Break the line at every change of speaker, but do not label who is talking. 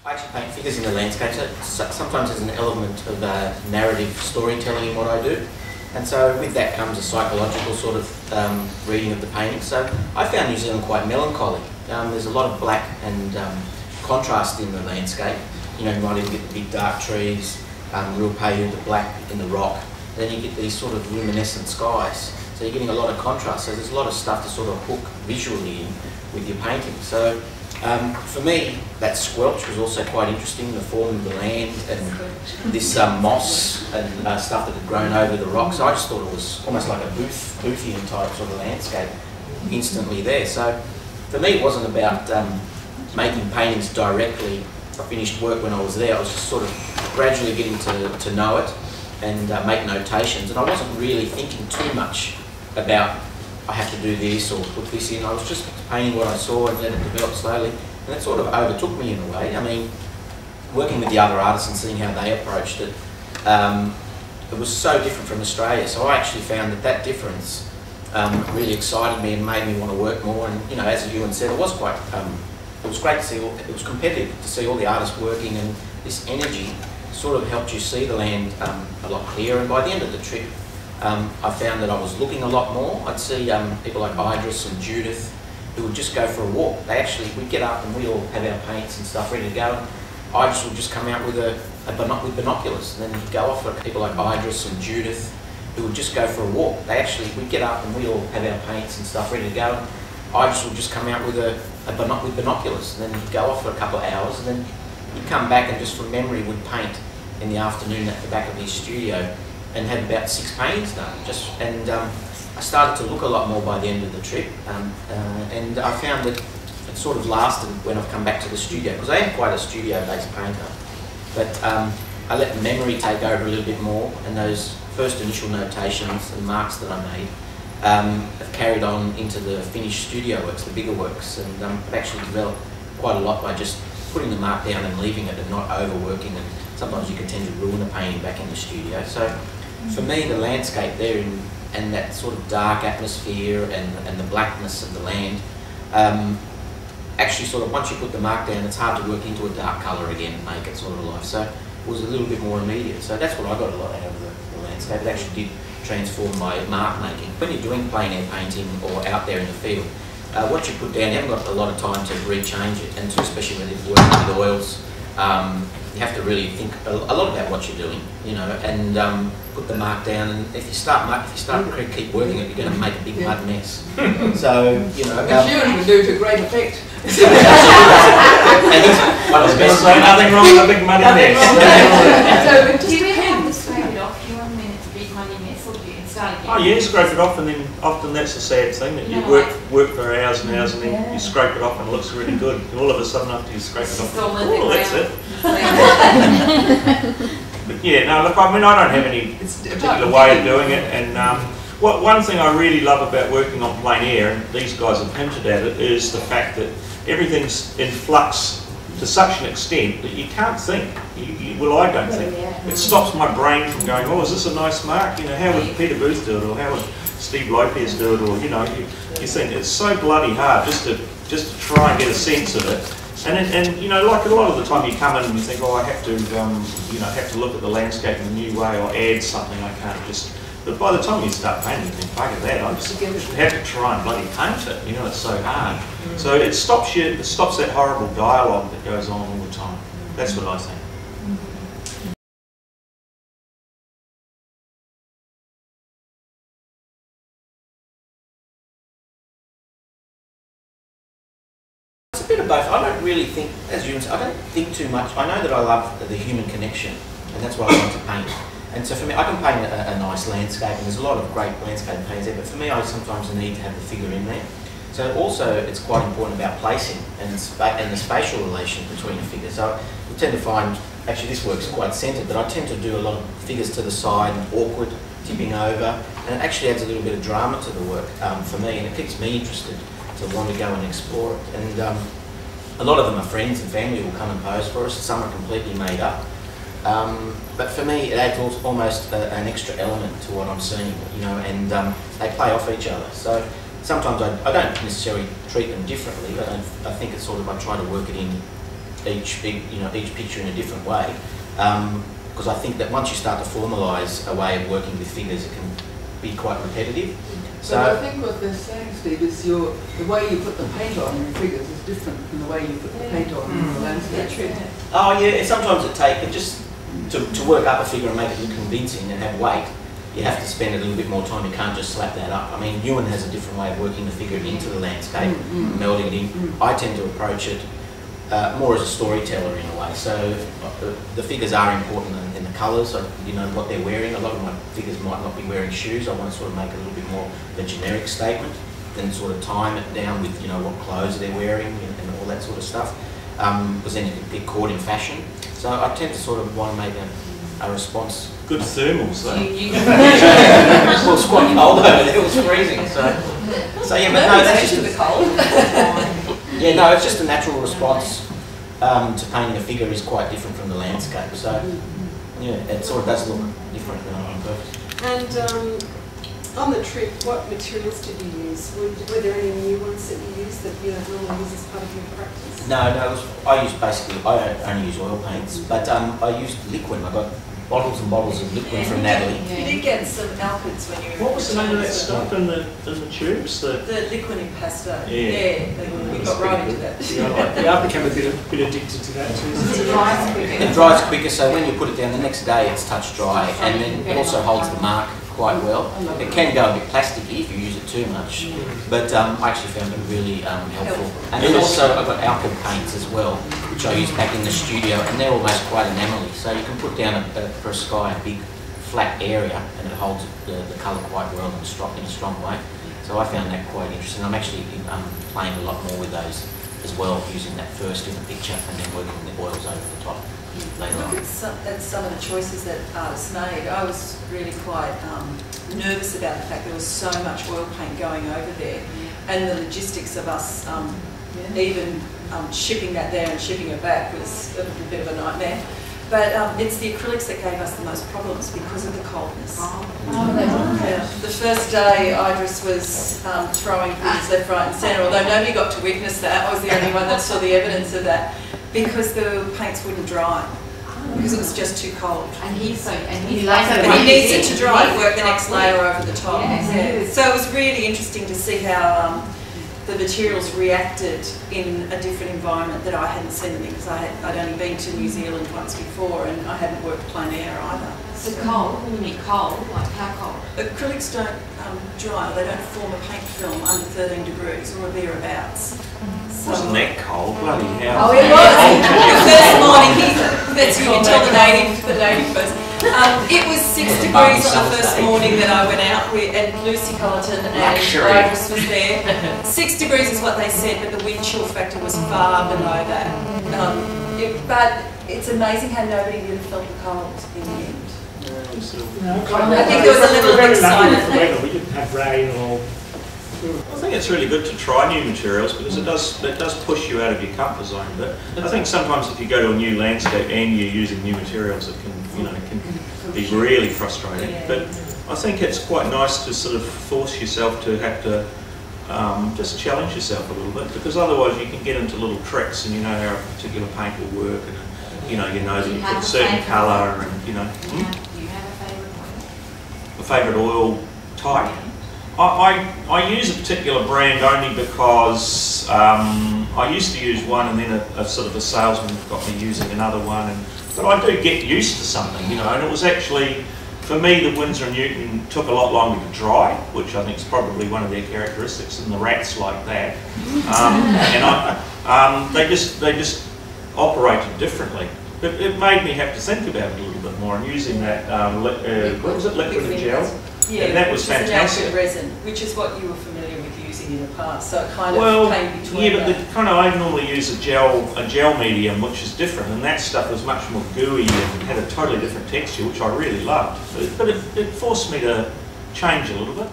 I actually paint figures in the landscape, so sometimes there's an element of narrative storytelling in what I do. And so with that comes a psychological sort of reading of the painting. So I found New Zealand quite melancholy. There's a lot of black and contrast in the landscape. You know, you might even get the big dark trees, real pale, the black in the rock. Then you get these sort of luminescent skies. So you're getting a lot of contrast. So there's a lot of stuff to sort of hook visually in with your painting. So for me, that squelch was also quite interesting, the form of the land and this moss and stuff that had grown over the rock. So I just thought it was almost like a Boothian type sort of landscape instantly there. So for me, it wasn't about making paintings directly. I finished work when I was there. I was just sort of gradually getting to know it and make notations. And I wasn't really thinking too much about I have to do this or put this in. I was just painting what I saw and let it develop slowly. And it sort of overtook me in a way. I mean, working with the other artists and seeing how they approached it, it was so different from Australia. So I actually found that difference really excited me and made me want to work more. And, you know, as Ewan said, it was quite, it was great to see, it was competitive to see all the artists working, and this energy sort of helped you see the land a lot clearer. And by the end of the trip, I found that I was looking a lot more. I'd see people like Idris and Judith who would just go for a walk. We'd get up and we all have our paints and stuff ready to go. And Idris would just come out with with binoculars, and then he'd go off for people like Idris and Judith who would just go for a walk. We'd get up and we all have our paints and stuff ready to go. And Idris would just come out with with binoculars, and then he'd go off for a couple of hours, and then he'd come back and just from memory would paint in the afternoon at the back of his studio, and had about 6 paintings done. I started to look a lot more by the end of the trip, and I found that it sort of lasted when I've come back to the studio, because I am quite a studio-based painter. But I let memory take over a little bit more, and those first initial notations and marks that I made have carried on into the finished studio works, the bigger works, and I've actually developed quite a lot by just putting the mark down and leaving it and not overworking, and sometimes you can tend to ruin a painting back in the studio. So for me, the landscape there and that sort of dark atmosphere and the blackness of the land, actually sort of once you put the mark down, it's hard to work into a dark colour again and make it sort of alive. So it was a little bit more immediate. So that's what I got a lot out of the landscape. It actually did transform my mark making. When you're doing plein air painting or out there in the field, what you put down, you haven't got a lot of time to rechange it, and especially when you're working with oils, you have to really think a lot about what you're doing, you know, and put the mark down. And if you start to keep working it, you're going to make a big mud mess. So, you know,
Ewan would do to great effect.
And he's one of the best.
So nothing wrong with a big muddy mess.
Do you ever have to scrape it off? Do you want a minute to big muddy mess, or do you start again?
Oh yeah, scrape it off, and then often that's the sad thing, that you work for hours and hours, and then you scrape it off and it looks really good. And all of a sudden after you scrape it off, oh, that's it. But yeah, no, look, I mean, I don't have any particular way of doing it, and one thing I really love about working on plein air, and these guys have hinted at it, is the fact that everything's in flux to such an extent that you can't think. Well, I don't think. It stops my brain from going, oh, is this a nice mark? You know, how would Peter Booth do it, or how would Steve Lopez do it, or, you know, you think it's so bloody hard just to try and get a sense of it. And you know, like a lot of the time you come in and you think, oh, I have to, you know, have to look at the landscape in a new way, or add something. I can't just. But by the time you start painting, you think, bugger that, I just have to try and bloody paint it. You know, it's so hard. So it stops you. It stops that horrible dialogue that goes on all the time. That's what I think.
It's a bit of both. I don't really think, as you said, I don't think too much. I know that I love the human connection, and that's what I want to paint. And so for me, I can paint a nice landscape, and there's a lot of great landscape paintings there, but for me, I sometimes need to have the figure in there. So also, it's quite important about placing and the spatial relation between a figure. So you tend to find, actually this work's quite centred, but I tend to do a lot of figures to the side and awkward, tipping over, and it actually adds a little bit of drama to the work for me, and it keeps me interested to want to go and explore it. And a lot of them are friends and family who will come and pose for us. Some are completely made up. But for me, it adds almost an extra element to what I'm seeing, you know, and they play off each other. So sometimes I don't necessarily treat them differently, but I think it's sort of, I try to work it in each picture in a different way, because I think that once you start to formalise a way of working with figures, it can be quite repetitive.
So I think what they're saying, Steve, is the way you put the paint on in figures is different from the way you put the paint on in the landscape.
Oh yeah, sometimes it just to work up a figure and make it look convincing and have weight, you have to spend a little bit more time. You can't just slap that up. I mean, EUAN has a different way of working the figure into the landscape, melding it in. I tend to approach it more as a storyteller in a way. So the figures are important in the colours, you know, what they're wearing. A lot of my figures might not be wearing shoes. I want to sort of make a little bit more of a generic statement, then sort of time it down with, you know, what clothes they're wearing and all that sort of stuff. Because then you can get caught in fashion. So I tend to sort of want to make a response.
Good thermals though.
Well, it's quite cold over there, it was freezing. So yeah, but no, that's just the cold. Yeah, no, it's just a natural response to painting a figure is quite different from the landscape. So yeah, it sort of does look different on purpose.
And on the trip, what materials did you use? Were there any new ones that you used that you don't normally use as part of your practice?
No, I only use oil paints, but I used liquid. I got bottles and bottles of liquid from Natalie.
You did get some alkyds when you were...
What was the name of that stuff in the tubes?
The liquid impasto.
Yeah.
We got right into that.
Yeah, I became a bit addicted to that too.
It dries quicker, so when you put it down the next day it's touch dry, and then it also holds the mark quite well. It can go a bit plasticky if you use it too much, but I actually found it really helpful. And then also I've got alkyl paints as well, which I use back in the studio, and they're almost quite enamelly. So you can put down for a sky a big flat area, and it holds the colour quite well in a strong way. So I found that quite interesting. I'm actually playing a lot more with those as well, using that first in the picture and then working the oils over the top later on.
Look at some of the choices that artists made. I was really quite nervous about the fact there was so much oil paint going over there, and the logistics of us even shipping that there and shipping it back was a bit of a nightmare. But it's the acrylics that gave us the most problems because of the coldness. The first day Idris was throwing things left, right and centre, although nobody got to witness that. I was the only one that saw the evidence of that, because the paints wouldn't dry, because it was just too cold.
And he needs
it to dry and work the next layer over the top. Yeah. So it was really interesting to see how the materials reacted in a different environment that I hadn't seen them in, because I'd only been to New Zealand once before and I hadn't worked plein air either.
So cold, when you mean cold, like how cold?
Acrylics don't dry, they don't form a paint film under 13 degrees or thereabouts.
Wasn't that cold? Bloody hell.
Oh, it was. The first morning, that's you can tell the native person. It was 6 degrees on the first morning that I went out with, and Lucy Colleton and Idris was there. 6 degrees is what they said, but the wind chill factor was far below that. But it's amazing how nobody really felt the cold in the end. I think there was a little bit excited.
We didn't have rain or...
I think it's really good to try new materials, because it does push you out of your comfort zone. But I think sometimes if you go to a new landscape and you're using new materials, it can be really frustrating. But I think it's quite nice to sort of force yourself to have to just challenge yourself a little bit, because otherwise you can get into little tricks, and you know how a particular paint will work, and you know that you put a certain colour, and you know.
Do you have a favourite oil?
A favourite oil type? I use a particular brand only because I used to use one, and then a sort of a salesman got me using another one. But I do get used to something, you know. And it was actually, for me, the Winsor Newton took a lot longer to dry, which I think is probably one of their characteristics, and the rats like that. They just operated differently. But it made me have to think about it a little bit more. And using that, what was it, liquid and gel?
Yeah,
and that was fantastic.
An resin, which is what you were familiar with using in the past. So it kind of came between.
Yeah, but I normally use a gel medium, which is different, and that stuff was much more gooey and had a totally different texture, which I really loved. But it forced me to change a little bit.